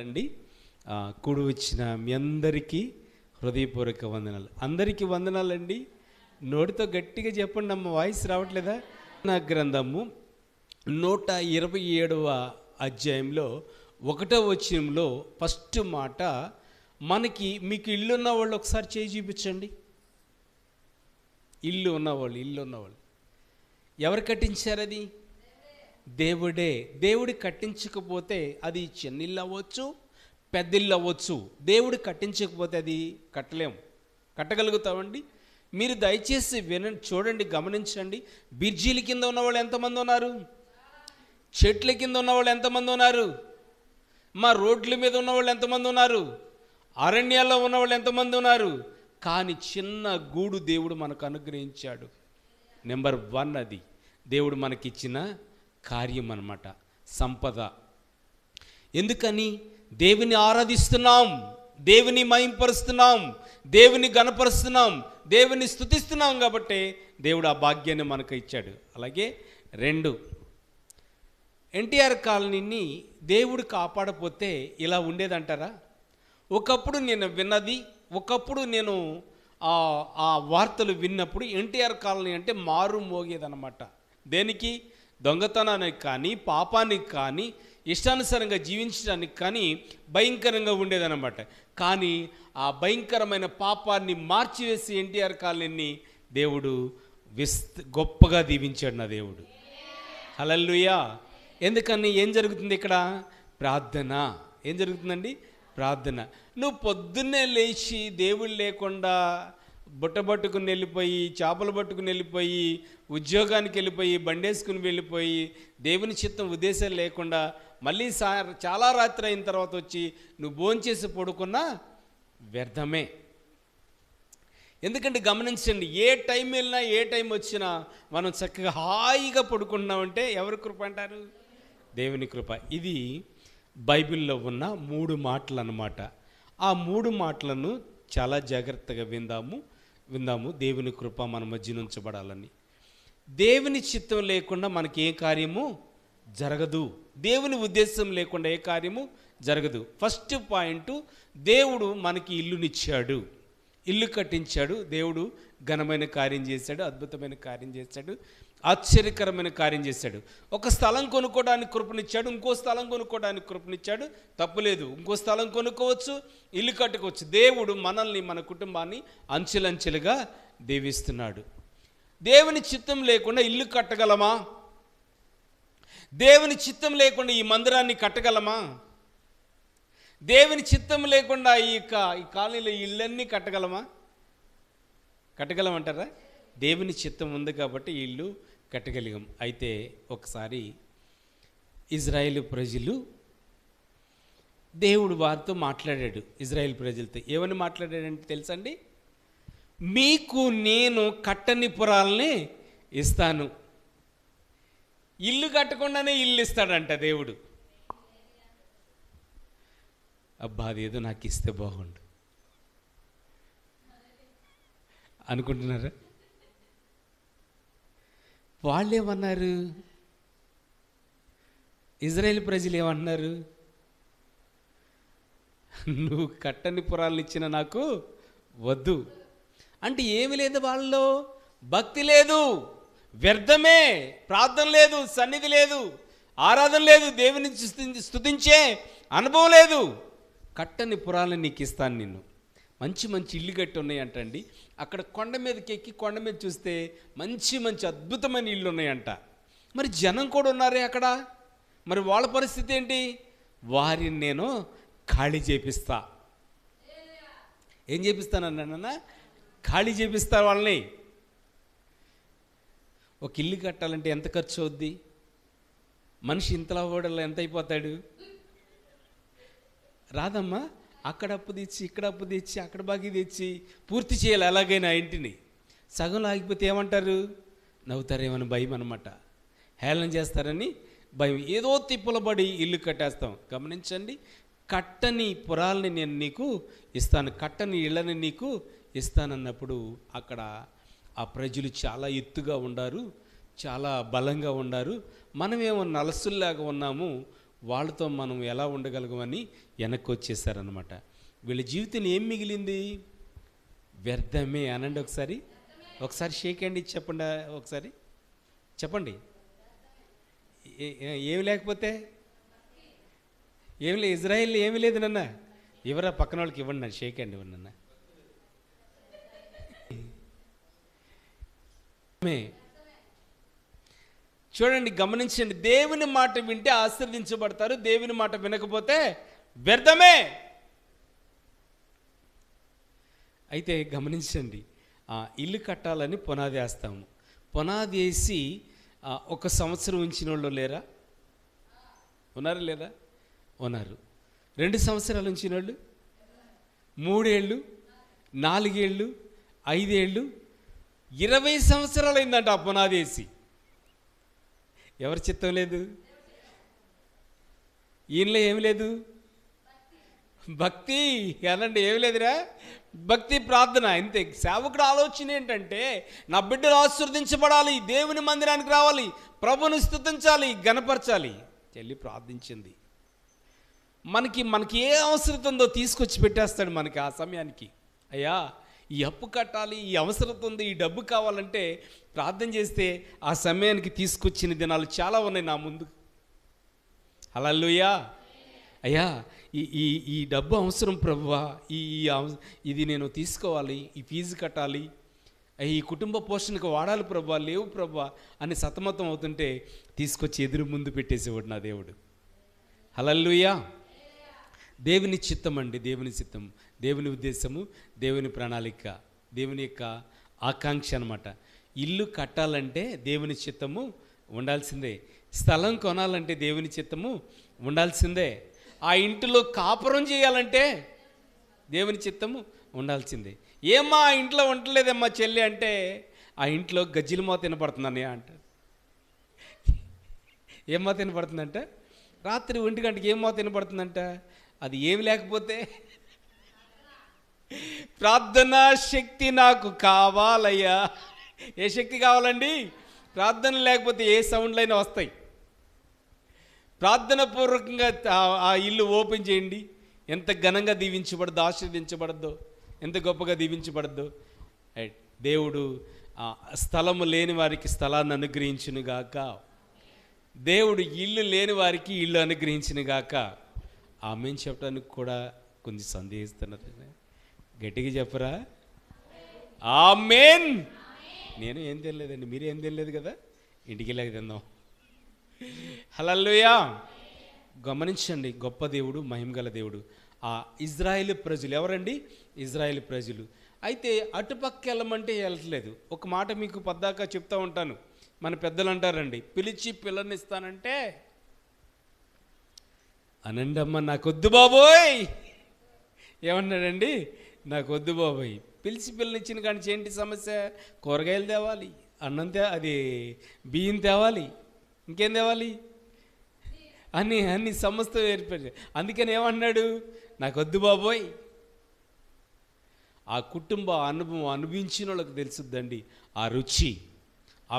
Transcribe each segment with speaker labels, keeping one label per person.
Speaker 1: అండి కూడి వచ్చిన మీ అందరికీ హృదయపూర్వక వందనాలు. అందరికీ వందనాలండి. నోటితో గట్టిగా చెప్పండి, అమ్మ వాయిస్ రావట్లేదా? నా గ్రంథము 127వ అధ్యాయంలో 1వ వచనంలో ఫస్ట్ మాట మీకు ఇల్లు ఉన్న వాళ్ళు ఒకసారి చేయి చూపించండి. ఇల్లు ఉన్నవాళ్ళు ఎవరు కట్టించారు? అది దేవుడే. దేవుడు కట్టించకపోతే అది చిన్న ఇల్లు అవ్వచ్చు, పెద్ద ఇల్లు అవ్వచ్చు. దేవుడు కట్టించకపోతే అది కట్టగలుగుతామండి? మీరు దయచేసి చూడండి, గమనించండి. బిర్జీల కింద ఉన్నవాళ్ళు ఎంతమంది ఉన్నారు? చెట్ల కింద ఉన్నవాళ్ళు ఎంతమంది ఉన్నారు? మా రోడ్ల మీద ఉన్నవాళ్ళు ఎంతమంది ఉన్నారు? అరణ్యాల్లో ఉన్నవాళ్ళు ఎంతమంది ఉన్నారు? కానీ చిన్న గూడు దేవుడు మనకు అనుగ్రహించాడు. నెంబర్ 1 అది దేవుడు మనకిచ్చిన కార్యం అన్నమాట, సంపద. ఎందుకని? దేవుని ఆరాధిస్తున్నాం, దేవుని మహింపరుస్తున్నాం, దేవుని గణపరుస్తున్నాం, దేవుని స్తుతిస్తున్నాం కాబట్టి దేవుడు ఆ భాగ్యాన్ని మనకు ఇచ్చాడు. అలాగే 2, ఎన్టీఆర్ కాలనీని దేవుడు కాపాడపోతే ఇలా ఉండేదంటారా? ఒకప్పుడు నేను విన్నది, ఒకప్పుడు నేను ఆ వార్తలు విన్నప్పుడు ఎన్టీఆర్ కాలనీ అంటే మారు మోగేదన్నమాట. దేనికి? దొంగతనానికి కానీ, పాపానికి కానీ, ఇష్టానుసారంగా జీవించడానికి కానీ భయంకరంగా ఉండేదన్నమాట. కానీ ఆ భయంకరమైన పాపాన్ని మార్చివేసి ఎన్టీఆర్ కాలనీని దేవుడు గొప్పగా దీవించాడు నా దేవుడు. హల్లెలూయా. ఎందుకని? ఏం జరుగుతుంది ఇక్కడ? ప్రార్థన. ఏం జరుగుతుందండి? ప్రార్థన. నువ్వు పొద్దున్నే లేచి దేవుడు లేకుండా బుట్ట పట్టుకుని వెళ్ళిపోయి, చేపలు పట్టుకుని వెళ్ళిపోయి, ఉద్యోగానికి వెళ్ళిపోయి, బండేసుకుని వెళ్ళిపోయి, దేవుని చిత్తం ఉద్దేశం లేకుండా మళ్ళీ చాలా రాత్రి అయిన తర్వాత వచ్చి నువ్వు భోంచేసి పడుకున్నా వ్యర్థమే. ఎందుకంటే గమనించండి, ఏ టైం వెళ్ళినా ఏ టైం వచ్చినా మనం చక్కగా హాయిగా పడుకుంటున్నామంటే ఎవరి కృప అంటారు? దేవుని కృప. ఇది బైబిల్లో ఉన్న 3 మాటలు అన్నమాట. ఆ 3 మాటలను చాలా జాగ్రత్తగా విందాము. దేవుని కృప మన మధ్య ఉంచబడాలని. దేవుని చిత్తం లేకుండా మనకి ఏ కార్యము జరగదు. దేవుని ఉద్దేశం లేకుండా ఏ కార్యము జరగదు. ఫస్ట్ పాయింట్, దేవుడు మనకి ఇల్లునిచ్చాడు, ఇల్లు కట్టించాడు. దేవుడు ఘనమైన కార్యం చేశాడు, అద్భుతమైన కార్యం చేశాడు, ఆశ్చర్యకరమైన కార్యం చేశాడు. ఒక స్థలం కొనుక్కోవడానికి కృపనిచ్చాడు, ఇంకో స్థలం కొనుక్కోవడానికి కృపనిచ్చాడు. తప్పులేదు, ఇంకో స్థలం కొనుక్కోవచ్చు, ఇల్లు కట్టుకోవచ్చు. దేవుడు మనల్ని, మన కుటుంబాన్ని అంచెలంచెలుగా దీవిస్తున్నాడు. దేవుని చిత్తం లేకుండా ఇల్లు కట్టగలమా? దేవుని చిత్తం లేకుండా ఈ మందిరాన్ని కట్టగలమా? దేవుని చిత్తం లేకుండా ఈ కాలనీలో ఇళ్ళన్నీ కట్టగలమంటారా? దేవుని చిత్తం ఉంది కాబట్టి ఈ ఇల్లు కట్టగలిగాం. అయితే ఒకసారి ఇజ్రాయేలు ప్రజలు, దేవుడు వారితో మాట్లాడాడు. ఇజ్రాయేల్ ప్రజలతో ఏమని మాట్లాడాడంటే తెలుసండి? మీకు నేను కట్టని పురాలని ఇస్తాను. ఇల్లు కట్టకుండానే ఇల్లు ఇస్తాడంట దేవుడు. అబ్బా, అదేదో నాకు ఇస్తే బాగుండు అనుకుంటున్నారా? వాళ్ళు ఏమన్నారు? ఇజ్రాయేల్ ప్రజలు ఏమన్నారు? నువ్వు కట్టని పురాలను ఇచ్చిన నాకు వద్దు అంటే ఏమి లేదు, వాళ్ళలో భక్తి లేదు, వ్యర్థమే, ప్రార్థన లేదు, సన్నిధి లేదు, ఆరాధన లేదు, దేవుని స్తుతించే అనుభవం లేదు. కట్టని పురాలను నీకు ఇస్తాను, నిన్ను మంచి మంచి ఇల్లు కట్టి ఉన్నాయంటండి. అక్కడ కొండ మీదకి ఎక్కి కొండ మీద చూస్తే మంచి మంచి అద్భుతమైన ఇల్లు ఉన్నాయంట. మరి జనం కూడా ఉన్నారే అక్కడ. మరి వాళ్ళ పరిస్థితి ఏంటి? వారిని నేను ఖాళీ చేపిస్తా. ఏం చేపిస్తానన్నా? ఖాళీ చేపిస్తా వాళ్ళని. ఒక ఇల్లు కట్టాలంటే ఎంత ఖర్చు అవుద్ది? మనిషి ఇంతలా ఓడల్లో ఎంత అయిపోతాడు? రాదమ్మా. అక్కడ అప్పు తెచ్చి, ఇక్కడ అప్పు తెచ్చి, అక్కడ బాగి తెచ్చి పూర్తి చేయాలి. ఎలాగైనా ఇంటిని సగంలో ఆగిపోతే ఏమంటారు? నవ్వుతారేమని భయం అన్నమాట, హేళన చేస్తారని భయం. ఏదో తిప్పలబడి ఇల్లు కట్టేస్తాం. గమనించండి, కట్టని పురాలని నేను నీకు ఇస్తాను, కట్టని ఇళ్ళని నీకు ఇస్తానన్నప్పుడు అక్కడ ఆ ప్రజలు చాలా ఎత్తుగా ఉండారు, చాలా బలంగా ఉండారు. మనమేమో నలసుల్లాగా ఉన్నాము. వాళ్ళతో మనం ఎలా ఉండగలగమని వెనక్కి వచ్చేసారనమాట. వీళ్ళ జీవితం ఏం మిగిలింది? వ్యర్థమే అనండి. ఒకసారి షేక్ హ్యాండ్ ఇచ్చి చెప్పండి. ఒకసారి చెప్పండి. ఏమి లేకపోతే ఏమి లేదు. ఇజ్రాయిల్ ఏమీ లేదు నాన్న. ఎవరా పక్కన వాళ్ళకి ఇవ్వండి నన్ను, షేక్ హ్యాండ్ ఇవ్వండి నాన్న. చూడండి, గమనించండి. దేవుని మాట వింటే ఆశీర్వదించబడతారు, దేవుని మాట వినకపోతే వ్యర్థమే. అయితే గమనించండి, ఇల్లు కట్టాలని పునాది వేస్తాము. పునాది వేసి 1 సంవత్సరం ఉంచిన వాళ్ళు లేరా? ఉన్నారా లేదా? ఉన్నారు. 2 సంవత్సరాలు ఉంచిన వాళ్ళు, 3 ఏళ్ళు, 4 ఏళ్ళు, 5 ఏళ్ళు, 20 సంవత్సరాలు అయిందంట ఆ పునాది వేసి. ఎవరి చిత్తం లేదు? ఈయనలో ఏమి లేదు? భక్తి అనండి. ఏమి లేదురా? భక్తి, ప్రార్థన, ఇంతే. సేవకుడు ఆలోచన ఏంటంటే నా బిడ్డలు ఆశీర్వదించబడాలి, దేవుని మందిరానికి రావాలి, ప్రభుని స్తుతించాలి, గణపరచాలి. చెల్లి ప్రార్థించింది. మనకి ఏ అవసరం ఉందో తీసుకొచ్చి పెట్టేస్తాడు మనకి ఆ సమయానికి. అయ్యా ఈ అప్పు కట్టాలి, ఈ అవసరం ఉంది, ఈ డబ్బు కావాలంటే ప్రార్థన చేస్తే ఆ సమయానికి తీసుకొచ్చిన దినాలు చాలా ఉన్నాయి నా ముందు. హల్లెలూయా. అయ్యా ఈ డబ్బు అవసరం ప్రభువా, ఇది నేను తీసుకోవాలి, ఈ ఫీజు కట్టాలి, ఈ కుటుంబ పోషణకు వాడాలి ప్రభువా, లేవు ప్రభువా అని సతమతం అవుతుంటే తీసుకొచ్చి ఎదురు ముందు పెట్టేసేవాడు నా దేవుడు. హల్లెలూయా. దేవుని చిత్తం అండి, దేవుని చిత్తం, దేవుని ఉద్దేశము, దేవుని ప్రణాళిక, దేవుని యొక్క ఆకాంక్ష అనమాట. ఇల్లు కట్టాలంటే దేవుని చిత్తము ఉండాల్సిందే. స్థలం కొనాలంటే దేవుని చిత్తము ఉండాల్సిందే. ఆ ఇంటిలో కాపురం చేయాలంటే దేవుని చిత్తము ఉండాల్సిందే. ఏమ్మా ఆ ఇంట్లో ఉండలేదమ్మా చెల్లి అంటే ఆ ఇంట్లో గజ్జిల మోత వినపడుతుందన్నయ్య అంటారు. ఏం మోత వినపడుతుందంట? రాత్రి 1 గంటకి ఏం మోత వినపడుతుందంట? అది ఏమి లేకపోతే ప్రార్థనా శక్తి నాకు కావాలయ్యా. ఏ శక్తి కావాలండి? ప్రార్థన లేకపోతే ఏ సౌండ్లైనా వస్తాయి. ప్రార్థన పూర్వకంగా ఆ ఇల్లు ఓపెన్ చేయండి. ఎంత ఘనంగా దీవించబడద్దో, ఆశీర్వదించబడద్దో, ఎంత గొప్పగా దీవించబడద్దో. దేవుడు స్థలము లేని వారికి స్థలాన్ని అనుగ్రహించునుగాక. దేవుడు ఇల్లు లేని వారికి ఇల్లు అనుగ్రహించునుగాక. ఆమేన్ చెప్పడానికి కూడా కొంచెం సందేహిస్తున్నారు. గట్టిగా చెప్పరా? ఆమేన్. నేను ఏం తెలియలేదండి, మీరు ఏం తెలియలేదు కదా, ఇంటికి వెళ్ళాక తిందాం. హల్లెలూయా. గమనించండి, గొప్ప దేవుడు, మహిమగల దేవుడు. ఆ ఇజ్రాయేలు ప్రజలు ఎవరండి? ఇజ్రాయేలు ప్రజలు. అయితే అటుపక్క వెళ్ళమంటే వెళ్ళట్లేదు. ఒక మాట మీకు పద్దాకా చెప్తా ఉంటాను. మన పెద్దలు అంటారండి, పిలిచి పిల్లని ఇస్తానంటే అనండి అమ్మ నాకొద్దు బాబోయ్. ఏమన్నాడండి? నాకొద్దు బాబోయ్. పిలిచి పిల్లనిచ్చిన కానీ ఏంటి సమస్య? కూరగాయలు తేవాలి, అన్నం అది బియ్యం తేవాలి, ఇంకేం తేవాలి, అన్ని సమస్త ఏర్పడి. అందుకని ఏమన్నాడు? నాకొద్దు బాబోయ్. ఆ కుటుంబ అనుభవం అనుభవించిన వాళ్ళకి తెలుసుద్దండి ఆ రుచి. ఆ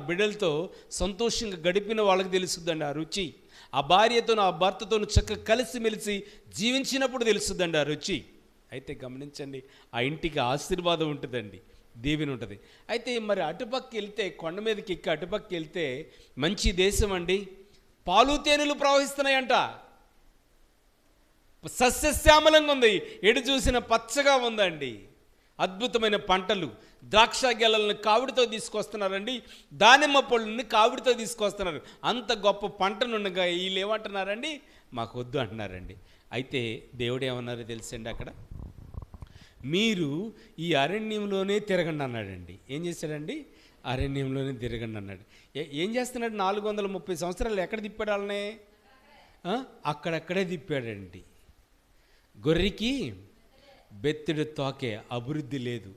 Speaker 1: బిడ్డలతో సంతోషంగా గడిపిన వాళ్ళకి తెలుసుద్దండి ఆ రుచి. ఆ భార్యతోనూ ఆ భర్తతోనూ చక్కగా కలిసిమెలిసి జీవించినప్పుడు తెలుసుద్దండి ఆ రుచి. అయితే గమనించండి, ఆ ఇంటికి ఆశీర్వాదం ఉంటుందండి, దీవెన ఉంటుంది. అయితే మరి అటుపక్క వెళ్తే, కొండ మీదకి ఎక్కి అటుపక్క వెళ్తే మంచి దేశం అండి, పాలు తేనెలు ప్రవహిస్తున్నాయంట, సస్యశ్యామలంగా ఉంది, ఎడు చూసిన పచ్చగా ఉందండి, అద్భుతమైన పంటలు. ద్రాక్ష గెలలను కావిడితో తీసుకొస్తున్నారండి, దానిమ్మ పళ్ళని కావిడితో తీసుకొస్తున్నారు. అంత గొప్ప పంటనుండగా వీళ్ళు ఏమంటున్నారండి? మాకు వద్దు అంటున్నారండి. అయితే దేవుడు ఏమన్నారో తెలుసండి, అక్కడ మీరు ఈ అరణ్యంలోనే తిరగండి అన్నాడండి. ఏం చేశాడండి? అరణ్యంలోనే తిరగండి అన్నాడు. ఏం చేస్తున్నాడు? 430 సంవత్సరాలు ఎక్కడ తిప్పాడు వాళ్ళనే? అక్కడక్కడే తిప్పాడండి. గొర్రెకి బెత్తెడు తోకే, అభివృద్ధి లేదు.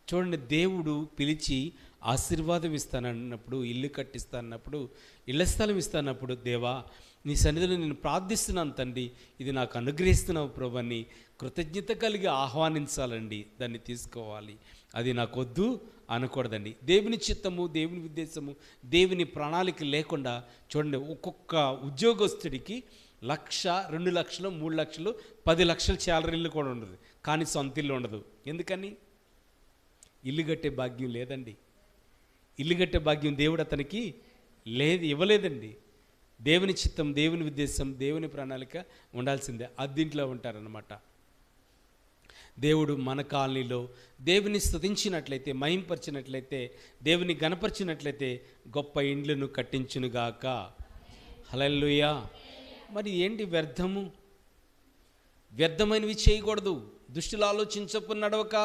Speaker 1: చూడండి, దేవుడు పిలిచి ఆశీర్వాదం ఇస్తానన్నప్పుడు, ఇల్లు కట్టిస్తానన్నప్పుడు, ఇళ్ల స్థలం ఇస్తానప్పుడు, దేవా నీ సన్నిధిలో నేను ప్రార్థిస్తున్నాను తండ్రి, ఇది నాకు అనుగ్రహిస్తున్నావు ప్రభు అని కృతజ్ఞత కలిగి ఆహ్వానించాలండి, దాన్ని తీసుకోవాలి. అది నాకొద్దు అనకూడదండి. దేవుని చిత్తము, దేవుని ఉద్దేశము, దేవుని ప్రణాళిక లేకుండా చూడండి, ఒక్కొక్క ఉద్యోగస్తుడికి 1,00,000, 2,00,000, 3,00,000, 10,00,000 శాలరీలు కూడా ఉండదు, కానీ సొంత ఇల్లు ఉండదు. ఎందుకని? ఇల్లు కట్టే భాగ్యం లేదండి. ఇల్లు కట్టే భాగ్యం దేవుడు అతనికి ఇవ్వలేదండి. దేవుని చిత్తం, దేవుని ఉద్దేశం, దేవుని ప్రణాళిక ఉండాల్సిందే. అద్దీంట్లో ఉంటారన్నమాట. దేవుడు మన కాలనీలో దేవుని స్తుతించినట్లయితే, మహింపరిచినట్లయితే, దేవుని గణపరిచినట్లయితే గొప్ప ఇండ్లను కట్టించునుగాక. హల్లెలూయా. మరి ఏంటి వ్యర్థము? వ్యర్థమైనవి చేయకూడదు. దుష్టులు ఆలోచించపు నడవక,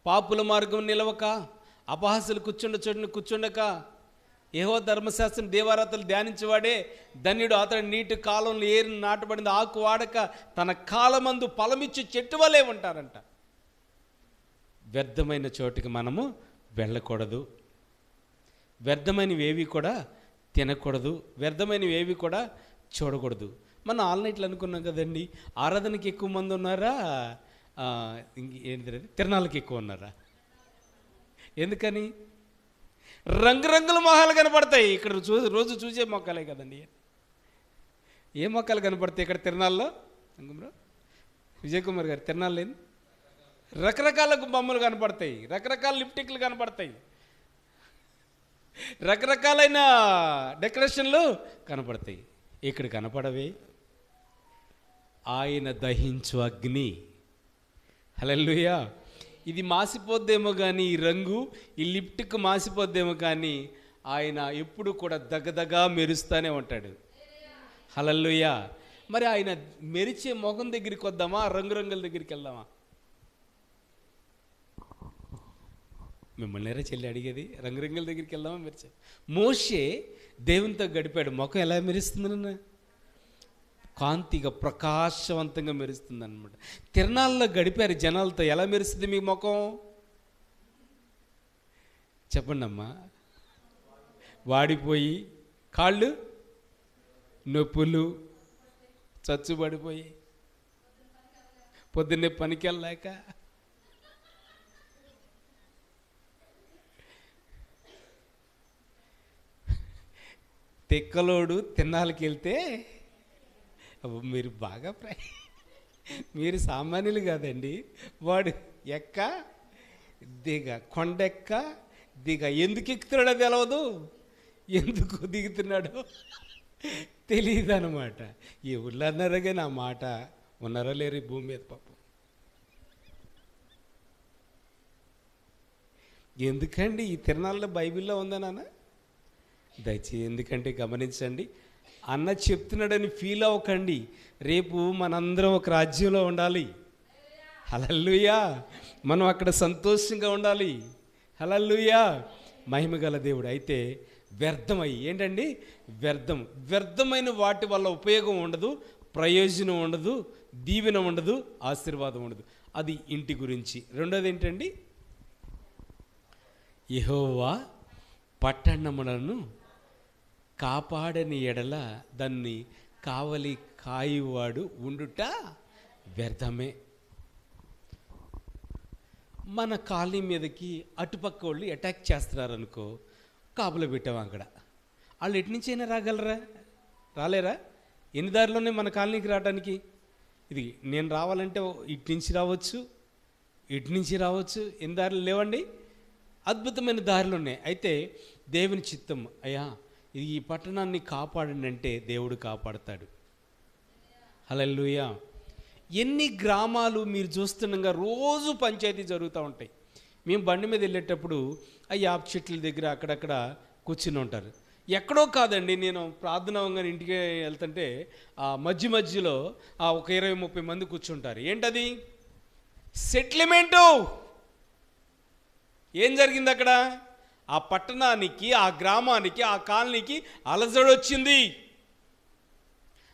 Speaker 1: పాపుల మార్గం నిలవక, అపహాసులు కూర్చుండ చోటును కూర్చుండక, యెహోవా ధర్మశాస్త్రం దేవారాతలు ధ్యానించేవాడే ధన్యుడు, అతడు నీటి కాలంలో ఏరి నాటబడింది ఆకు వాడక తన కాలమందు ఫలమిచ్చి చెట్టు వలె ఉంటారంట. వ్యర్థమైన చోటుకి మనము వెళ్ళకూడదు. వ్యర్థమైనవి ఏవి కూడా తినకూడదు. వ్యర్థమైనవి ఏవి కూడా చూడకూడదు. మనం ఆల్ నైట్లు అనుకున్నాం కదండి. ఆరాధనకి ఎక్కువ మంది ఉన్నారా, ఏంటి తిరణాలకి ఎక్కువ ఉన్నారా? ఎందుకని? రంగురంగుల మొహాలు కనపడతాయి. ఇక్కడ రోజు చూసే మొక్కలే కదండి. ఏ మొక్కలు కనపడతాయి ఇక్కడ తిరణాల్లో? విజయ్ కుమార్ గారు, తిరణాలు లేని రకరకాల బొమ్మలు కనపడతాయి, రకరకాల లిప్టిక్లు కనపడతాయి, రకరకాలైన డెకరేషన్లు కనపడతాయి. ఇక్కడ కనపడవే ఆయన దహించు అగ్ని. హల్లెలూయా. ఇది మాసిపోద్దేమో కానీ, ఈ రంగు, ఈ లిప్టిక్ మాసిపోద్దేమో కానీ, ఆయన ఎప్పుడు కూడా దగదగా మెరుస్తూనే ఉంటాడు. హల్లెలూయా. మరి ఆయన మెరిచే మొహం దగ్గరికి వద్దామా, రంగురంగుల దగ్గరికి వెళ్దామా? మిమ్మల్ని చెల్లి అడిగేది, రంగురంగుల దగ్గరికి వెళ్దామా మెరిచే? మోషే దేవునితో గడిపాడు, ముఖం ఎలా మెరుస్తుందన్న? కాంతిగా ప్రకాశవంతంగా మెరుస్తుంది అనమాట. తిరణాల్లో గడిపారు జనాలతో, ఎలా మెరుస్తుంది మీ ముఖం? చెప్పండి అమ్మా. వాడిపోయి, కాళ్ళు నొప్పులు, చచ్చుబడిపోయి, పొద్దున్నే పనికి వెళ్ళాక, తిక్కలోడు తిన్నాళ్ళకి వెళ్తే, మీరు బాగా మీరు సామాన్యులు కాదండి. వాడు దిగ కొండెక్క దిగ ఎందుకు ఎక్కుతున్నాడో తెలవదు, ఎందుకు దిగుతున్నాడో తెలియదు అనమాట. ఈ ఊళ్ళో అన్నారా కానీ ఆ మాట ఉన్నారా లేరు ఈ భూమి మీద పాపం. ఎందుకండి ఈ తిరణాల్లో బైబిల్లో ఉందా నాన్న? దయచేసి ఎందుకంటే గమనించండి. అన్న చెప్తున్నాడని ఫీల్ అవ్వకండి. రేపు మనందరం ఒక రాజ్యంలో ఉండాలి. హల్లెలూయా. మనం అక్కడ సంతోషంగా ఉండాలి. హల్లెలూయా. మహిమగల దేవుడు. అయితే వ్యర్థమై ఏంటండి? వ్యర్థమైన వాటి వల్ల ఉపయోగం ఉండదు, ప్రయోజనం ఉండదు, దీవెన ఉండదు, ఆశీర్వాదం ఉండదు. అది ఇంటి గురించి. రెండోది ఏంటండి? యెహోవా పట్టణములను కాపాడని ఎడల దాన్ని కావలి కాయువాడు ఉండుట వ్యర్థమే. మన కాలనీ మీదకి అటుపక్క వాళ్ళు అటాక్ చేస్తున్నారనుకో, కాపులో పెట్టాము అక్కడ. వాళ్ళు ఎటు నుంచి అయినా రాగలరా? రాలేరా? ఎన్ని దారిలోనే మన కాలనీకి రావడానికి? ఇది నేను రావాలంటే ఇటు నుంచి రావచ్చు, ఇటు నుంచి రావచ్చు. ఎన్ని దారులు లేవండి? అద్భుతమైన దారులు ఉన్నాయి. అయితే దేవుని చిత్తం, అయ్యా ఈ పట్టణాన్ని కాపాడండి అంటే దేవుడు కాపాడతాడు. హల్లెలూయా. ఎన్ని గ్రామాలు మీరు చూస్తుండగా రోజు పంచాయతీ జరుగుతూ ఉంటాయి. మేము బండి మీద వెళ్ళేటప్పుడు ఆ యాప్ చెట్ల దగ్గర అక్కడక్కడ కూర్చుని ఉంటారు. ఎక్కడో కాదండి, నేను ప్రార్థనగా ఇంటికి వెళ్తుంటే ఆ మధ్యలో ఒక 20-30 మంది కూర్చుంటారు. ఏంటది? సెటిల్మెంటు. ఏం జరిగింది అక్కడ? ఆ పట్టణానికి, ఆ గ్రామానికి, ఆ కాలనీకి అలజడి వచ్చింది.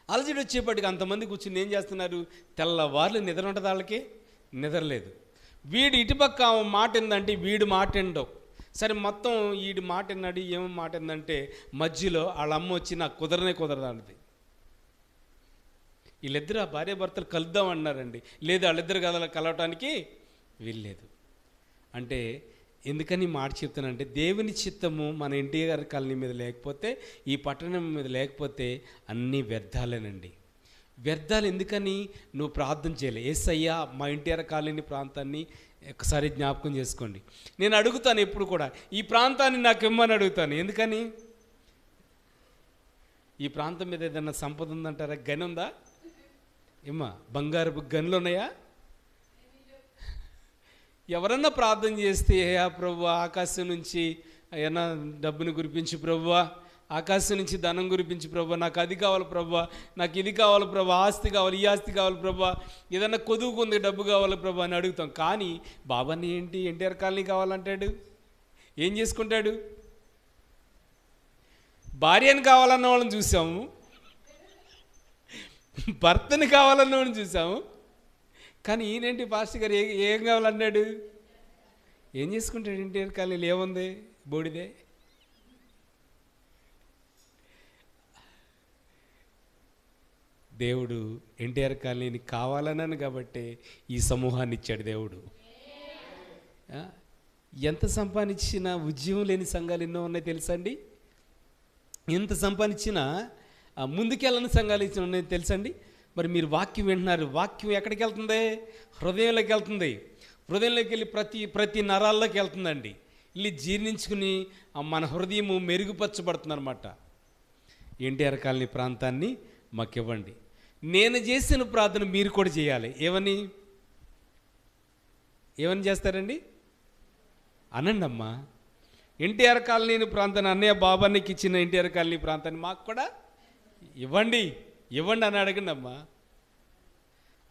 Speaker 1: అలజడి వచ్చేప్పటికి అంతమంది కూర్చుని ఏం చేస్తున్నారు? తెల్లవార్లు నిద్ర ఉంటుంది వాళ్ళకి, నిద్రలేదు. వీడు ఇటుపక్క మాట ఏందంటే వీడు మాట ఎండవు. సరే మొత్తం వీడి మాట ఎన్నాడు, ఏమో మాట ఏందంటే మధ్యలో వాళ్ళ అమ్మ వచ్చి నాకు కుదరదు అన్నది. వీళ్ళిద్దరు ఆ భార్య భర్తలు కలుద్దాం అన్నారండి. లేదు, వాళ్ళిద్దరు కలవటానికి వీల్లేదు. అంటే ఎందుకని ఈ మాట చెప్తానంటే, దేవుని చిత్తము మన ఎన్టీఆర్ కాలనీ మీద లేకపోతే, ఈ పట్టణం మీద లేకపోతే అన్నీ వ్యర్థాలేనండి. వ్యర్థాలు. ఎందుకని నువ్వు ప్రార్థన చేయలే. యేసయ్యా మా ఎన్టీఆర్ కాలనీ ప్రాంతాన్ని ఒకసారి జ్ఞాపకం చేసుకోండి. నేను అడుగుతాను ఎప్పుడు కూడా, ఈ ప్రాంతాన్ని నాకు ఇమ్మని అడుగుతాను. ఎందుకని? ఈ ప్రాంతం మీద ఏదైనా సంపద ఉందంటారా? గని ఉందా? ఏమ్మా బంగారపు గనులు ఉన్నాయా? ఎవరన్నా ప్రార్థన చేస్తే, ప్రభువా ఆకాశం నుంచి ఏమన్నా డబ్బుని కురిపించి, ప్రభువా ఆకాశం నుంచి ధనం కురిపించి, ప్రభువా నాకు అది కావాలి, ప్రభువా నాకు ఇది కావాలి, ప్రభువా ఆస్తి కావాలి, ఈ ఆస్తి కావాలి, ప్రభువా ఏదన్నా కొదువుకుంది డబ్బు కావాలి ప్రభువా అని అడుగుతాం. కానీ బాబాని ఏంటి ఎన్టీఆర్ కాలనీ కావాలంటాడు. ఏం చేసుకుంటాడు? భార్యని కావాలన్న వాళ్ళని చూసాము, భర్తని కావాలన్న వాళ్ళని చూసాము. కానీ ఈయనేంటి పాస్టర్ గారు ఏం కావాలన్నాడు? ఏం చేసుకుంటాడు? ఎన్టీఆర్ కాలనీలో ఏముంది? బోడిదే. దేవుడు ఎన్టీఆర్ కాలనీని కావాలన్నాను కాబట్టి ఈ సమూహాన్ని ఇచ్చాడు దేవుడు. ఎంత సంపాదించినా ఉద్యమం లేని సంఘాలు ఎన్నో ఉన్నాయి తెలుసా అండి? ఎంత సంపాదించినా ముందుకెళ్ళని సంఘాలు ఇచ్చిన ఉన్నాయి తెలుసండి? మరి మీరు వాక్యం వింటున్నారు, వాక్యం ఎక్కడికి వెళ్తుంది? హృదయంలోకి వెళ్తుంది. హృదయంలోకి వెళ్ళి ప్రతి నరాల్లోకి వెళ్తుందండి. వెళ్ళి జీర్ణించుకుని మన హృదయము మెరుగుపరచబడుతుంది అనమాట. ఎన్టీఆర్ కాలనీ ప్రాంతాన్ని మాకు ఇవ్వండి. నేను చేసిన ప్రార్థన మీరు కూడా చేయాలి. ఏమని చేస్తారండి? అనండి అమ్మా. ఎన్టీఆర్ కాలనీ ప్రాంతాన్ని, అన్నయ్య బాబానికి ఇచ్చిన ఎన్టీఆర్ కాలనీ ప్రాంతాన్ని మాకు కూడా ఇవ్వండి అని అడగండి అమ్మా.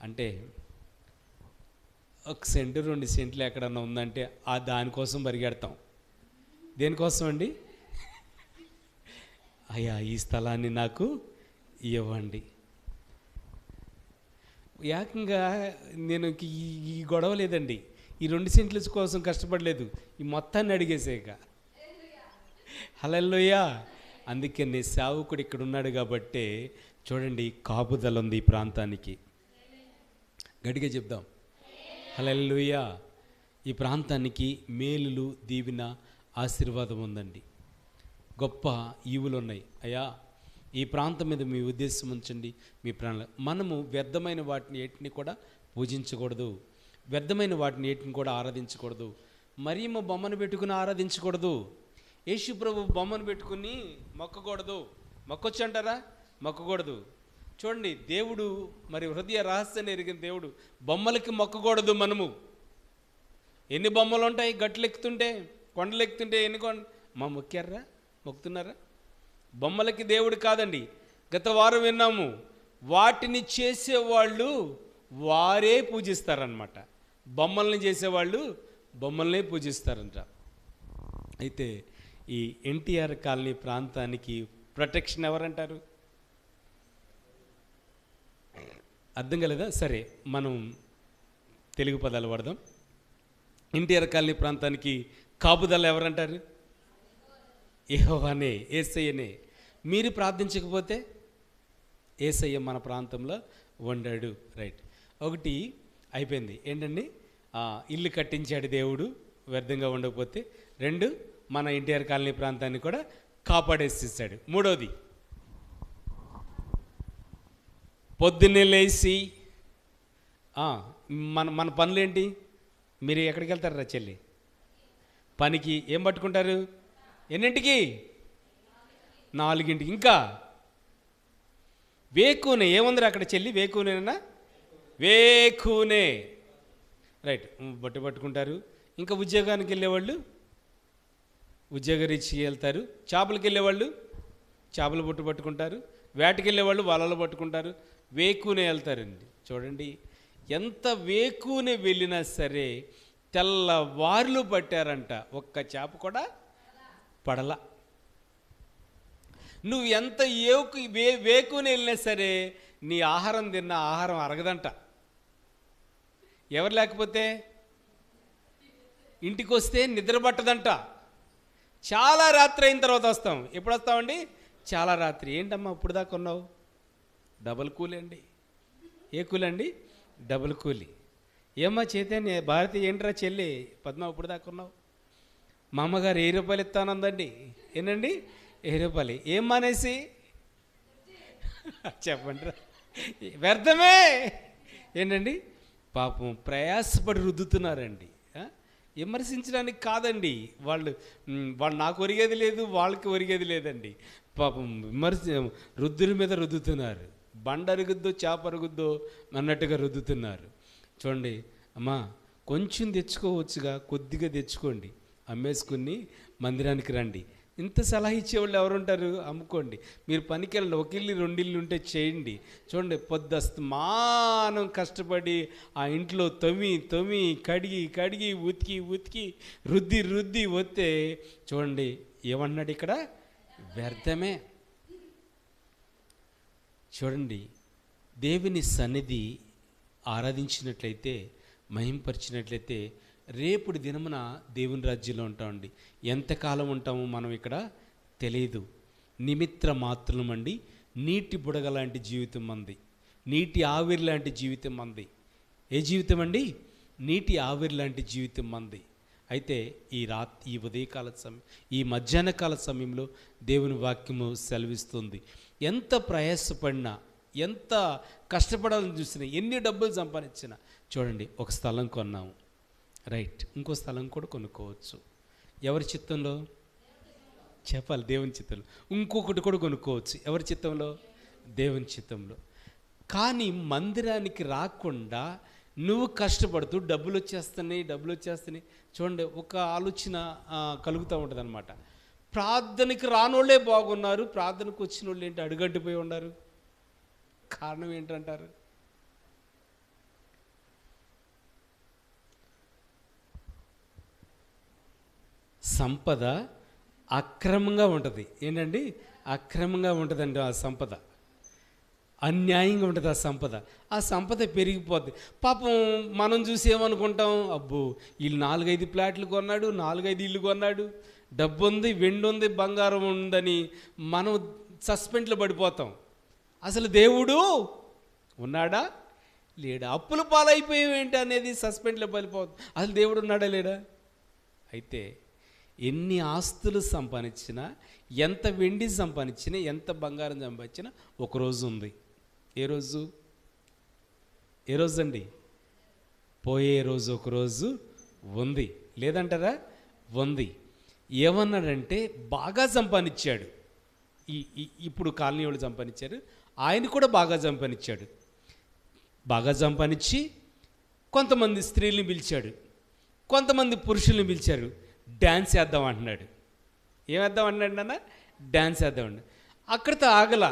Speaker 1: అంటే 1 సెంటు 2 సెంట్లు ఎక్కడన్నా ఉందంటే దానికోసం పరిగెడతాం. దేనికోసం అండి? అయ్యా ఈ స్థలాన్ని నాకు ఇవ్వండి. ఏకంగా నేను ఈ గొడవ లేదండి, ఈ 2 సెంట్ల కోసం కష్టపడలేదు, ఈ మొత్తాన్ని అడిగేసాక. హల్లెలూయా. అందుకే నీ సేవకుడు ఇక్కడ ఉన్నాడు కాబట్టి చూడండి, కాపుదల ఉంది ఈ ప్రాంతానికి. గట్టిగా చెప్దాం హల్లెలూయా. ఈ ప్రాంతానికి మేలులు, దీవెన, ఆశీర్వాదం ఉందండి. గొప్ప ఈవులు ఉన్నాయి. అయ్యా ఈ ప్రాంతం మీద మీ ఉద్దేశం ఉంచండి. మీ ప్రాణాలు మనము వ్యర్థమైన వాటిని ఏటిని కూడా పూజించకూడదు, వ్యర్థమైన వాటిని ఏటిని కూడా ఆరాధించకూడదు. మరియమ్మ బొమ్మను పెట్టుకుని ఆరాధించకూడదు, యేసు ప్రభు బొమ్మను పెట్టుకుని మొక్కకూడదు. మొక్కొచ్చు అంటారా? మొక్కకూడదు. చూడండి, దేవుడు మరి హృదయ రహస్యాన్ని ఎరిగిన దేవుడు. బొమ్మలకి మొక్కకూడదు. మనము ఎన్ని బొమ్మలు ఉంటాయి గట్లు ఎక్కుతుంటే, కొండలు ఎక్కుతుంటే ఎన్ని మా మొక్కారా? మొక్కుతున్నారా? బొమ్మలకి దేవుడు కాదండి. గత వారం విన్నాము, వాటిని చేసేవాళ్ళు వారే పూజిస్తారనమాట. బొమ్మల్ని చేసేవాళ్ళు బొమ్మల్నే పూజిస్తారంట. అయితే ఈ ఎన్టీఆర్ కాలనీ ప్రాంతానికి ప్రొటెక్షన్ ఎవరంటారు? అర్థం కాలేదా? సరే, మనం తెలుగు పదాలు వాడదాం. ఎన్టీఆర్ కాలనీ ప్రాంతానికి కాపుదల ఎవరంటారు? యెహోవానే, యేసయ్యనే. మీరు ప్రార్థించకపోతే యేసయ్య మన ప్రాంతంలో వండాడు. రైట్, ఒకటి అయిపోయింది. ఏంటండి? ఇల్లు కట్టించాడు దేవుడు, వ్యర్థంగా ఉండకపోతే. 2, మన ఎన్టీఆర్ కాలనీ ప్రాంతాన్ని కూడా కాపాడేసేసాడు. 3వది, పొద్దున్నే లేచి మన పనులేంటి? మీరు ఎక్కడికి వెళ్తారా చెల్లి? పనికి. ఏం పట్టుకుంటారు? ఎన్నింటికి? 4ంటికి. ఇంకా వేకునే. ఏముందిరా అక్కడ చెల్లి? వేకునేనా? వేకునే. రైట్, బట్టు పట్టుకుంటారు. ఇంకా ఉద్యోగానికి వెళ్ళేవాళ్ళు ఉద్యోగరీత్యా వెళ్తారు. చేపలకి వెళ్ళేవాళ్ళు చేపల బొట్టు పట్టుకుంటారు. వేటకి వెళ్ళేవాళ్ళు వలలు పట్టుకుంటారు. వేకునే వెళ్తారండి. చూడండి, ఎంత వేకునే వెళ్ళినా సరే తెల్లవార్లు పట్టారంట, ఒక్క చేప కూడా పడల. నువ్వు ఎంత వేకుని వెళ్ళినా సరే నీ ఆహారం తిన్న ఆహారం అరగదంట. ఎవరు లేకపోతే ఇంటికి వస్తే నిద్ర పట్టదంట. చాలా రాత్రి అయిన తర్వాత వస్తాం. ఎప్పుడు వస్తామండి? చాలా రాత్రి. ఏంటమ్మా ఇప్పుడు దాకా ఉన్నావు? డబుల్ కూలీ అండి. ఏ కూలీ అండి? డబుల్ కూలీ. ఏమ్మా చైతన్య, భారతి ఏంట్రా చెల్లి, పద్మ ఇప్పుడు దాకా ఉన్నావు? మా అమ్మగారు 1000 రూపాయలు ఇస్తానందండి. ఏంటండి 1000 రూపాయలు ఏం మానేసి చెప్పండి, వ్యర్థమే. ఏంటండి పాపం ప్రయాసపడి రుద్దుతున్నారండి. విమర్శించడానికి కాదండి, వాళ్ళు నాకు ఒరిగేది లేదు, వాళ్ళకి ఒరిగేది లేదండి. పాపం రుద్దుల మీద రుద్దుతున్నారు. బండ అరుగుద్దో చేప అరుగుద్దో అన్నట్టుగా రుద్దుతున్నారు. చూడండి అమ్మా, కొంచెం తెచ్చుకోవచ్చుగా, కొద్దిగా తెచ్చుకోండి, అమ్మేసుకుని మందిరానికి రండి. ఇంత సలహా ఇచ్చేవాళ్ళు ఎవరుంటారు? అమ్ముకోండి, మీరు పనికి వెళ్ళండి, 1 ఇల్లు 2 ఇల్లు ఉంటే చేయండి. చూడండి పొద్దుస్తమానం కష్టపడి ఆ ఇంట్లో తొమ్మి కడిగి ఉతికి రుద్ది వస్తే చూడండి ఏమన్నాడు ఇక్కడ? వ్యర్థమే. చూడండి దేవుని సన్నిధి ఆరాధించినట్లయితే, మహింపరిచినట్లయితే రేపుటి దినమున దేవుని రాజ్యంలో ఉంటామండి. ఎంతకాలం ఉంటామో మనం ఇక్కడ తెలియదు. నిమిత్ర మాత్రమండి, నీటి బుడగ లాంటి జీవితం మంది, నీటి ఆవిరి లాంటి జీవితం మంది. ఏ జీవితం అండి? నీటి ఆవిరి లాంటి జీవితం మంది. అయితే ఈ ఉదయకాల సమయం, ఈ మధ్యాహ్న కాల సమయంలో దేవుని వాక్యము సెలవిస్తుంది, ఎంత ప్రయాసపడినా, ఎంత కష్టపడాలని చూసినా, ఎన్ని డబ్బులు సంపాదించినా, చూడండి ఒక స్థలం కొన్నాము, రైట్, ఇంకో స్థలం కూడా కొనుక్కోవచ్చు. ఎవరి చిత్తంలో? చెప్పాలి, దేవుని చిత్తంలో. ఇంకొకటి కూడా కొనుక్కోవచ్చు. ఎవరి చిత్తంలో? దేవుని చిత్తంలో. కానీ మందిరానికి రాకుండా నువ్వు కష్టపడుతూ డబ్బులు వచ్చేస్తున్నాయి. చూడండి ఒక ఆలోచన కలుగుతూ ఉంటుంది అనమాట. ప్రార్థనకి రానోళ్ళే బాగున్నారు, ప్రార్థనకు వచ్చిన వాళ్ళు ఏంటి అడుగంటిపోయి ఉన్నారు? కారణం ఏంటంటారు? సంపద అక్రమంగా ఉంటుంది. ఏంటండి? అక్రమంగా ఉంటుందండి ఆ సంపద, అన్యాయంగా ఉంటుంది ఆ సంపద పెరిగిపోద్ది. పాపం మనం చూసి ఏమనుకుంటాం? అబ్బో వీళ్ళు 4-5 ప్లాట్లు కొన్నాడు, 4-5 ఇల్లు కొన్నాడు, డబ్బు ఉంది, వెండి ఉంది, బంగారం ఉందని మనం సస్పెండ్లో పడిపోతాం. అసలు దేవుడు ఉన్నాడా లేడా? అప్పుల పాలైపోయేవేంటి అనేది సస్పెండ్లో పడిపోతుంది. అసలు దేవుడు ఉన్నాడా లేడా? అయితే ఎన్ని ఆస్తులు సంపాదించినా, ఎంత వెండి సంపాదించినా, ఎంత బంగారం సంపాదించినా ఒకరోజు ఉంది. ఏ రోజు? అండి? పోయే రోజు ఒకరోజు ఉంది. లేదంటారా? ఉంది. ఏమన్నాడంటే బాగా సంపాదించాడు. ఇప్పుడు కాలనీ వాళ్ళు సంపాదించారు, ఆయన కూడా బాగా సంపాదించాడు. బాగా సంపాదించి కొంతమంది స్త్రీలను పిలిచాడు, కొంతమంది పురుషుల్ని పిలిచారు. డ్యాన్స్ వేద్దాం అంటున్నాడు. ఏమేద్దాం అన్నాడు నాన్న? డ్యాన్స్ వేద్దామండి. అక్కడితో ఆగల,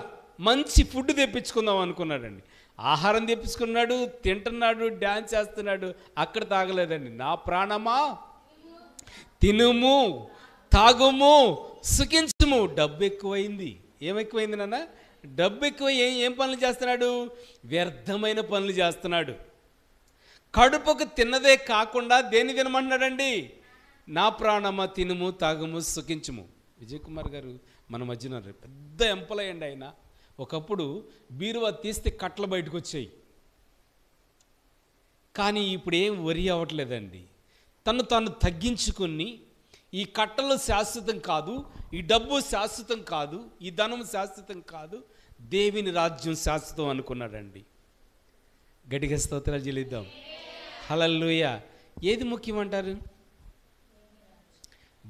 Speaker 1: మంచి ఫుడ్ తెప్పించుకుందాం అనుకున్నాడండి. ఆహారం తెప్పించుకున్నాడు, తింటున్నాడు, డ్యాన్స్ చేస్తున్నాడు. అక్కడ తాగలేదండి. నా ప్రాణమా తినుము, తాగుము, సుఖించుము. డబ్బు ఎక్కువైంది. ఏమెక్కువైంది నాన్న? డబ్బు ఎక్కువ. ఏం పనులు చేస్తున్నాడు? వ్యర్థమైన పనులు చేస్తున్నాడు. కడుపుకు తిన్నదే కాకుండా దేన్ని తినమంటున్నాడండి? నా ప్రాణమా తినుము, తాగుము, సుఖించుము. విజయ్ కుమార్ గారు మన మధ్యన పెద్ద ఎంప్లాయ్ అండి ఆయన. ఒకప్పుడు బీరువా తీస్తే కట్టలు బయటకు వచ్చాయి, కానీ ఇప్పుడు ఏం వరి అవ్వట్లేదండి. తను తగ్గించుకుని, ఈ కట్టలు శాశ్వతం కాదు, ఈ డబ్బు శాశ్వతం కాదు, ఈ ధనం శాశ్వతం కాదు, దేవుని రాజ్యం శాశ్వతం అనుకున్నాడండి. గట్టిగా స్తోత్రాలు చెల్లిద్దాం. హల్లెలూయా. ఏది ముఖ్యమంటారు?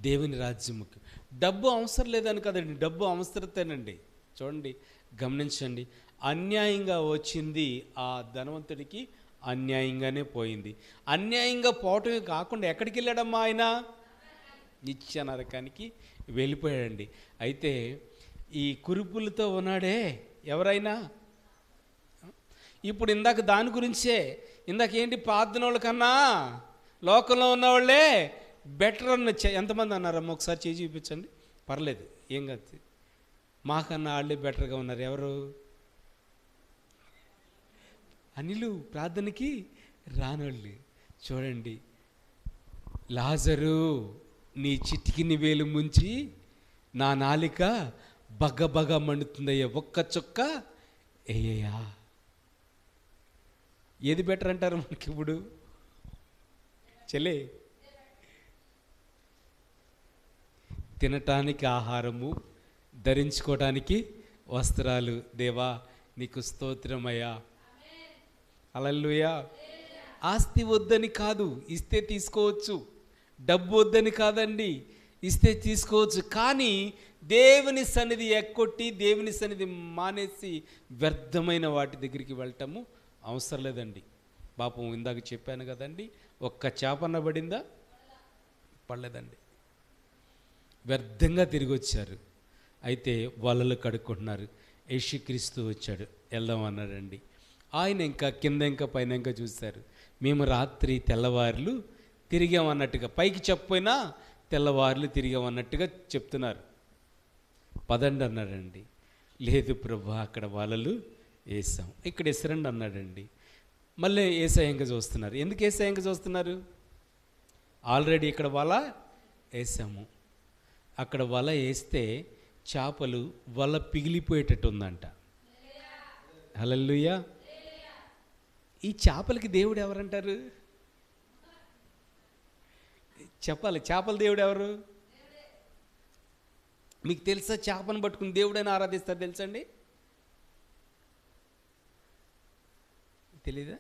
Speaker 1: దేవుని రాజ్యం ముఖ్యం. డబ్బు అవసరం లేదని కదండి, డబ్బు అవసరతేనండి. చూడండి, గమనించండి, అన్యాయంగా వచ్చింది ఆ ధనవంతుడికి అన్యాయంగానే పోయింది. అన్యాయంగా పోవటమే కాకుండా ఎక్కడికి వెళ్ళాడమ్మా ఆయన? నిత్య నరకానికి వెళ్ళిపోయాడండి. అయితే ఈ కురుపులతో ఉన్నాడే ఎవరైనా, ఇప్పుడు ఇందాక దాని గురించే, ఇందాకేంటి ప్రార్థనోళ్ళ కన్నా లోకంలో ఉన్నవాళ్ళే బెటర్ అన్న ఎంతమంది అన్నారమ్మా? ఒకసారి చేసి చూపించండి, పర్లేదు, ఏం కాదు. మాకన్నా వాళ్ళే బెటర్గా ఉన్నారు. ఎవరు? అనిలు ప్రార్థనకి రానోళ్ళు. చూడండి, లాజరు నీ చిటికిని వేలు ముంచి నా నాలిక బగ మండుతుందయ్యా, ఒక్క చుక్క ఏయ్యా. ఏది బెటర్ అంటారు మనకి ఇప్పుడు? చెల్లే తినటానికి ఆహారము, ధరించుకోవటానికి వస్త్రాలు. దేవా నీకు స్తోత్రమయ్యా. హల్లెలూయా. ఆస్తి వద్దని కాదు, ఇస్తే తీసుకోవచ్చు. డబ్బు వద్దని కాదండి, ఇస్తే తీసుకోవచ్చు. కానీ దేవుని సన్నిధి ఎక్కొట్టి, దేవుని సన్నిధి మానేసి వ్యర్థమైన వాటి దగ్గరికి వెళ్ళటము అవసరం లేదండి. పాపం ఇందాక చెప్పాను కదండి, ఒక్క చేపన్న పడిందా? పడలేదండి. వ్యర్థంగా తిరిగి వచ్చారు. అయితే వలలు కడుక్కుంటున్నారు. యేసుక్రీస్తు వచ్చాడు, వెళ్దాం అన్నాడండి. ఆయన ఇంకా కింద ఇంకా పైన ఇంకా చూశారు. మేము రాత్రి తెల్లవారులు తిరిగామన్నట్టుగా, పైకి చెప్పపోయినా తెల్లవారులు తిరిగామన్నట్టుగా చెప్తున్నారు. పదండి అన్నాడండి. లేదు ప్రభా, అక్కడ వలలు వేసాం, ఇక్కడ ఎసరండి అన్నాడండి. మళ్ళీ ఏసాయంగా చూస్తున్నారు. ఎందుకు ఏసాయంగా చూస్తున్నారు? ఆల్రెడీ ఇక్కడ వల వేసాము. అక్కడ వల వేస్తే చేపలు వల పిగిలిపోయేటట్టు ఉందంట. హల్లెలూయా. ఈ చేపలకి దేవుడు ఎవరంటారు? చెప్పాలి. చేపల దేవుడు ఎవరు? మీకు తెలుసా? చేపను పట్టుకుని దేవుడైనా ఆరాధిస్తారు తెలుసండి? తెలీదా?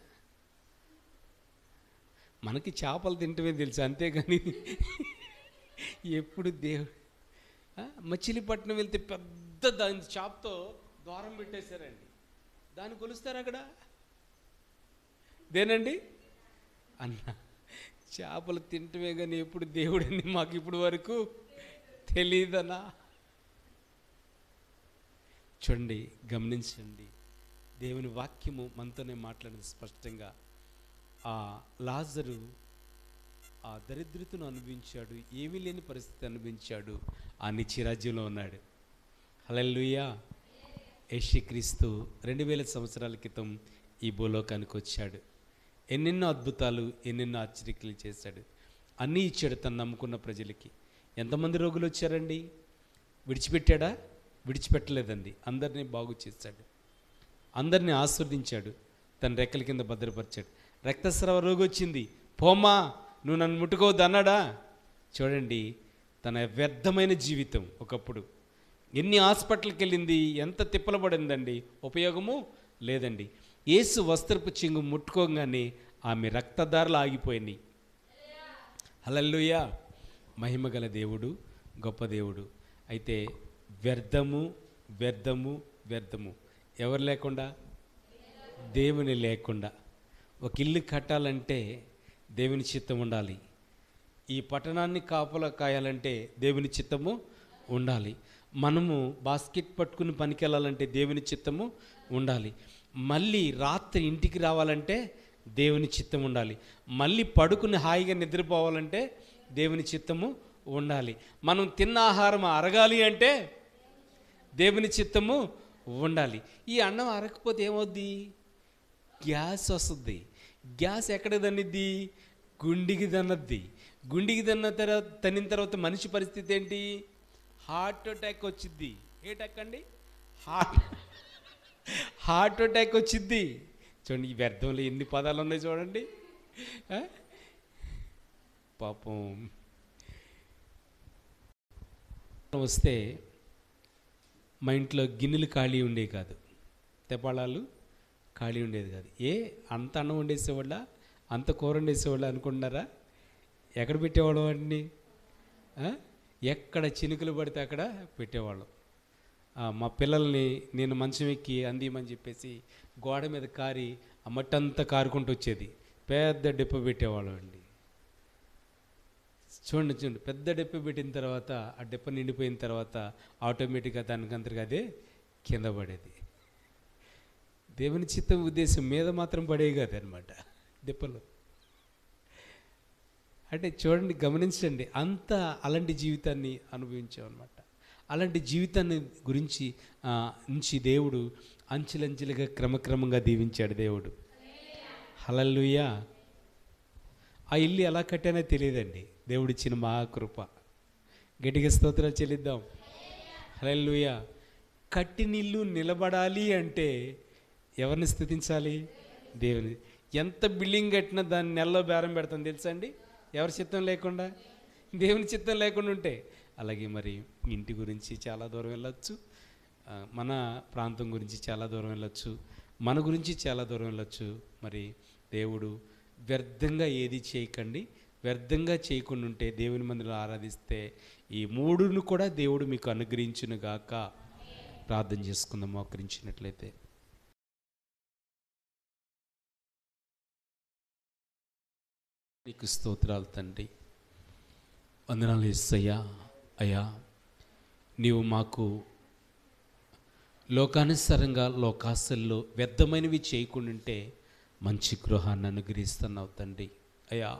Speaker 1: మనకి చేపలు తింటమే తెలుసు, అంతేగాని ఎప్పుడు దేవుడు. మచిలీపట్నం వెళ్తే పెద్ద దాని చేపతో ద్వారం పెట్టేశారండి. దాన్ని కొలుస్తారు అక్కడ. దేనండి అన్న, చేపలు తింటమే కానీ ఎప్పుడు దేవుడని మాకు ఇప్పుడు వరకు తెలీదనా? చూడండి, గమనించండి. దేవుని వాక్యము మనతోనే మాట్లాడింది స్పష్టంగా. ఆ లాజరు ఆ దరిద్రతను అనుభవించాడు, ఏమీ లేని పరిస్థితి అనుభవించాడు, ఆ నిత్యరాజ్యంలో ఉన్నాడు. హల్లెలూయా. యేసుక్రీస్తు 2000 సంవత్సరాల క్రితం ఈ భూలోకానికి వచ్చాడు. ఎన్నెన్నో అద్భుతాలు, ఎన్నెన్నో ఆశ్చర్యక్రియలు చేశాడు. అన్నీ ఇచ్చాడు తను నమ్ముకున్న ప్రజలకి. ఎంతమంది రోగులు వచ్చారండి? విడిచిపెట్టాడా? విడిచిపెట్టలేదండి. అందరినీ బాగు చేశాడు, అందరినీ ఆస్వాదించాడు, తన రెక్కల కింద భద్రపరిచాడు. రక్తస్రావ రోగి వచ్చింది, పోమ్మా నువ్వు నన్ను ముట్టుకోవద్దు అన్నాడా? చూడండి, తన వ్యర్థమైన జీవితం ఒకప్పుడు ఎన్ని హాస్పిటల్కి వెళ్ళింది, ఎంత తిప్పలు పడిందండి, ఉపయోగము లేదండి. యేసు వస్త్రపు చెంగు ముట్టుకోగానే ఆమె రక్తధారలు ఆగిపోయినాయి. హల్లెలూయా. మహిమగల దేవుడు, గొప్ప దేవుడు. అయితే వ్యర్థము వ్యర్థము వ్యర్థము ఎవరు లేకుండా? దేవుని లేకుండా. ఒక ఇల్లు కట్టాలంటే దేవుని చిత్తం ఉండాలి. ఈ పట్టణాన్ని కాపలా కాయాలంటే దేవుని చిత్తము ఉండాలి. మనము బాస్కెట్ పట్టుకుని పనికి వెళ్ళాలంటే దేవుని చిత్తము ఉండాలి. మళ్ళీ రాత్రి ఇంటికి రావాలంటే దేవుని చిత్తం ఉండాలి. మళ్ళీ పడుకుని హాయిగా నిద్రపోవాలంటే దేవుని చిత్తము ఉండాలి. మనం తిన్న ఆహారం అరగాలి అంటే దేవుని చిత్తము ఉండాలి. ఈ అన్నం అరగకపోతే ఏమవుద్ది? గ్యాస్ వస్తుంది. గ్యాస్ ఎక్కడ తన్నిద్ది? గుండికి తన్నద్ది. గుండికి తన్నిన తర్వాత మనిషి పరిస్థితి ఏంటి? హార్ట్ అటాక్ వచ్చిద్ది. ఏ అటాక్ అండి? హార్ట్ అటాక్ వచ్చిద్ది. చూడండి, ఈ వ్యర్థంలో ఎన్ని పదాలు ఉన్నాయి చూడండి. పాపం వస్తే మా ఇంట్లో గిన్నెలు ఖాళీ ఉండేవి కాదు, తెపాళాలు ఖాళీ ఉండేది కాదు. అంత అన్నం వండేసేవాళ్ళ, అంత కూర వండేసేవాళ్ళ అనుకుంటున్నారా? ఎక్కడ పెట్టేవాళ్ళం అన్నీ? ఎక్కడ చినుకులు పడితే అక్కడ పెట్టేవాళ్ళం. మా పిల్లల్ని నేను మంచం ఎక్కి అందిమని చెప్పేసి గోడ మీద కారి ఆ మట్టి అంతా కారుకుంటూ వచ్చేది. పెద్ద డెప్ప పెట్టేవాళ్ళం అండి. చూడండి, పెద్ద డెప్ప పెట్టిన తర్వాత ఆ డెప్ప నిండిపోయిన తర్వాత ఆటోమేటిక్గా దానికంతగా అదే కింద పడేది. దేవుని చిత్తం ఉద్దేశం మీద మాత్రం పడేవి కాదనమాట దెప్పలు. అంటే చూడండి, గమనించండి, అంతా అలాంటి జీవితాన్ని అనుభవించామన్నమాట. అలాంటి జీవితాన్ని గురించి నుంచి దేవుడు అంచెలంచెలుగా క్రమక్రమంగా దీవించాడు దేవుడు. హల్లెలూయా. ఆ ఇల్లు ఎలా కట్టానో తెలియదండి, దేవుడిచ్చిన మహాకృప. గట్టిగా స్తోత్రాలు చెల్లిద్దాం. హల్లెలూయా. కట్టినిల్లు నిలబడాలి అంటే ఎవరిని స్తుతించాలి? దేవుని. ఎంత బిల్డింగ్ కట్టినా దాన్ని నెలలో బేరం పెడతాం తెలుసా అండి? ఎవరి చిత్తం లేకుండా, దేవుని చిత్తం లేకుండా ఉంటే అలాగే మరి ఇంటి గురించి చాలా దూరం వెళ్ళొచ్చు, మన ప్రాంతం గురించి చాలా దూరం వెళ్ళొచ్చు, మన గురించి చాలా దూరం వెళ్ళొచ్చు. మరి దేవుడు వ్యర్థంగా ఏది చేయకండి, వ్యర్థంగా చేయకుండా ఉంటే దేవుని మందిలో ఆరాధిస్తే ఈ మూడును కూడా దేవుడు మీకు అనుగ్రహించునుగాక. ప్రార్థన చేసుకుందాం మోకరించినట్లయితే. నీకు స్తోత్రాలు తండ్రి, వందనాలు యేసయ్యా. అయ్యా, నీవు మాకు లోకానుసారంగా లోకాశల్లో వ్యర్థమైనవి చేయకుండా మంచి గృహాన్ని అనుగ్రహిస్తున్నావు తండ్రి. అయ్యా,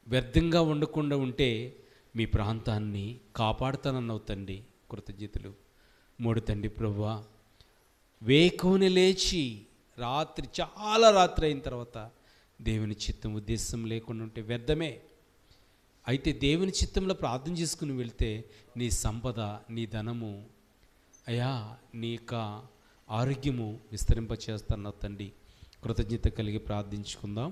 Speaker 1: వ్యర్థంగా ఉండకుండా ఉంటే మీ ప్రాంతాన్ని కాపాడుతానన్నావు తండ్రి. కృతజ్ఞతలు. మూడు తండ్రి ప్రభువా, వేకువని లేచి రాత్రి చాలా రాత్రి అయిన తర్వాత దేవుని చిత్తం ఉద్దేశం లేకుండా ఉంటే వ్యర్థమే. అయితే దేవుని చిత్తంలో ప్రార్థన చేసుకుని వెళ్తే నీ సంపద, నీ ధనము, అయ్యా నీ యొక్క ఆరోగ్యము విస్తరింపచేస్తున్నావు తండ్రి. కృతజ్ఞత కలిగి ప్రార్థించుకుందాం.